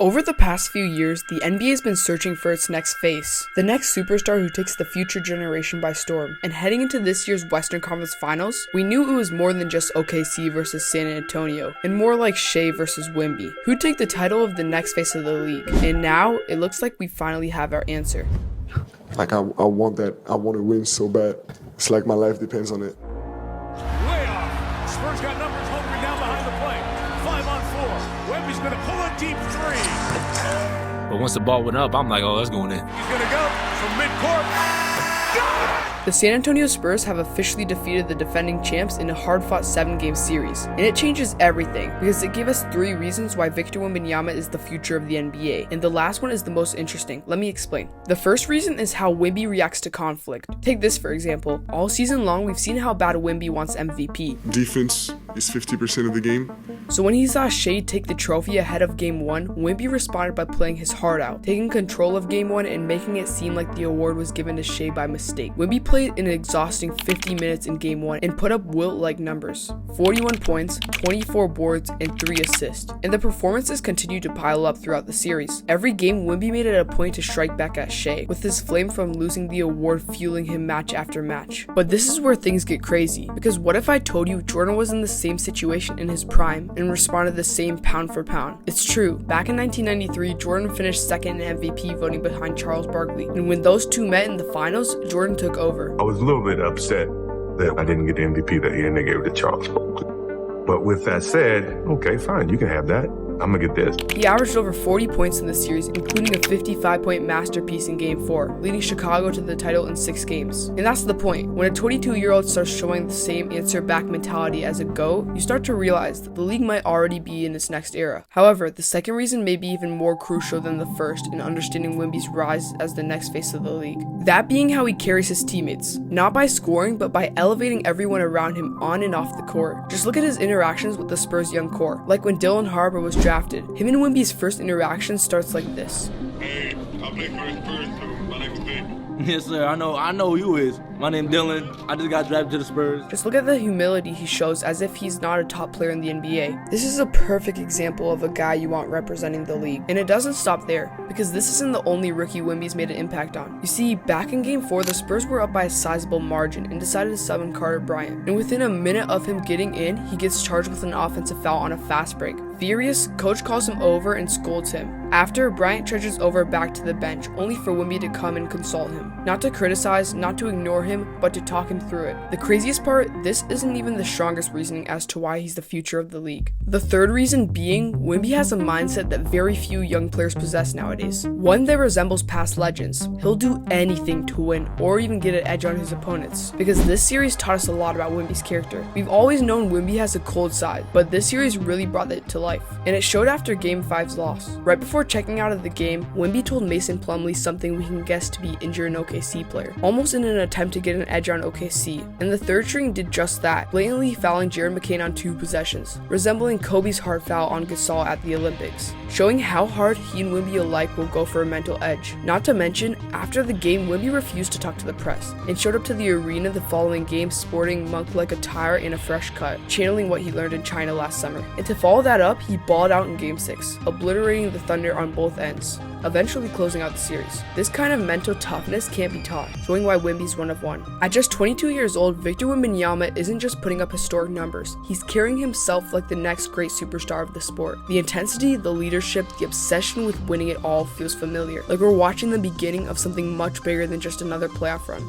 Over the past few years, the NBA has been searching for its next face, the next superstar who takes the future generation by storm. And heading into this year's Western Conference Finals, we knew it was more than just OKC versus San Antonio, and more like Shai versus Wemby, who'd take the title of the next face of the league. And now, it looks like we finally have our answer. Like I want that. I want to win so bad. It's like my life depends on it. Way off. Spurs got numbers hungry down behind the plate. 5 on 4. Wemby's going to pull a deep 3. But once the ball went up, I'm like, oh, that's going in. He's going to go from midcourt. The San Antonio Spurs have officially defeated the defending champs in a hard-fought 7-game series, and it changes everything because it gave us 3 reasons why Victor Wembanyama is the future of the NBA, and the last one is the most interesting. Let me explain. The first reason is how Wemby reacts to conflict. Take this for example. All season long, we've seen how bad Wemby wants MVP. Defense is 50% of the game. So when he saw Shai take the trophy ahead of Game 1, Wemby responded by playing his heart out, taking control of Game 1 and making it seem like the award was given to Shai by mistake. Wemby played an exhausting 50 minutes in Game 1 and put up Wilt-like numbers. 41 points, 24 boards, and 3 assists. And the performances continued to pile up throughout the series. Every game, Wemby made it a point to strike back at Shai, with his flame from losing the award fueling him match after match. But this is where things get crazy, because what if I told you Jordan was in the same situation in his prime and responded the same pound for pound? It's true. Back in 1993, Jordan finished second in MVP voting behind Charles Barkley, and when those two met in the finals, Jordan took over. I was a little bit upset that I didn't get the MVP that year and they gave it to Charles Barkley. But with that said, okay, fine, you can have that. I'm gonna get this. He averaged over 40 points in the series, including a 55-point masterpiece in Game 4, leading Chicago to the title in 6 games. And that's the point. When a 22-year-old starts showing the same answer-back mentality as a GOAT, you start to realize that the league might already be in its next era. However, the second reason may be even more crucial than the first in understanding Wemby's rise as the next face of the league. That being how he carries his teammates, not by scoring, but by elevating everyone around him on and off the court. Just look at his interactions with the Spurs' young core, like when Dylan Harper was drafted. Him and Wemby's first interaction starts like this. Hey, I play for the Spurs too. My name's Vic. Yes, sir. I know who you is. My name's Dylan. I just got drafted to the Spurs. Just look at the humility he shows as if he's not a top player in the NBA. This is a perfect example of a guy you want representing the league. And it doesn't stop there, because this isn't the only rookie Wemby's made an impact on. You see, back in Game 4, the Spurs were up by a sizable margin and decided to sub in Carter Bryant. And within a minute of him getting in, he gets charged with an offensive foul on a fast break. Furious, coach calls him over and scolds him. After, Bryant trudges over back to the bench, only for Wemby to come and console him. Not to criticize, not to ignore him, but to talk him through it. The craziest part, this isn't even the strongest reasoning as to why he's the future of the league. The third reason being, Wemby has a mindset that very few young players possess nowadays. One that resembles past legends. He'll do anything to win, or even get an edge on his opponents. Because this series taught us a lot about Wemby's character. We've always known Wemby has a cold side, but this series really brought it to life. And it showed after Game 5's loss. Right before checking out of the game, Wemby told Mason Plumlee something we can guess to be injured an OKC player, almost in an attempt to get an edge on OKC. And the third string did just that, blatantly fouling Jared McCain on 2 possessions, resembling Kobe's hard foul on Gasol at the Olympics, showing how hard he and Wemby alike will go for a mental edge. Not to mention, after the game, Wemby refused to talk to the press, and showed up to the arena the following game sporting monk-like attire and a fresh cut, channeling what he learned in China last summer. And to follow that up, he balled out in Game 6, obliterating the Thunder on both ends, eventually closing out the series. This kind of mental toughness can't be taught, showing why Wemby's one of one. At just 22 years old, Victor Wembanyama isn't just putting up historic numbers, he's carrying himself like the next great superstar of the sport. The intensity, the leadership, the obsession with winning it all feels familiar, like we're watching the beginning of something much bigger than just another playoff run.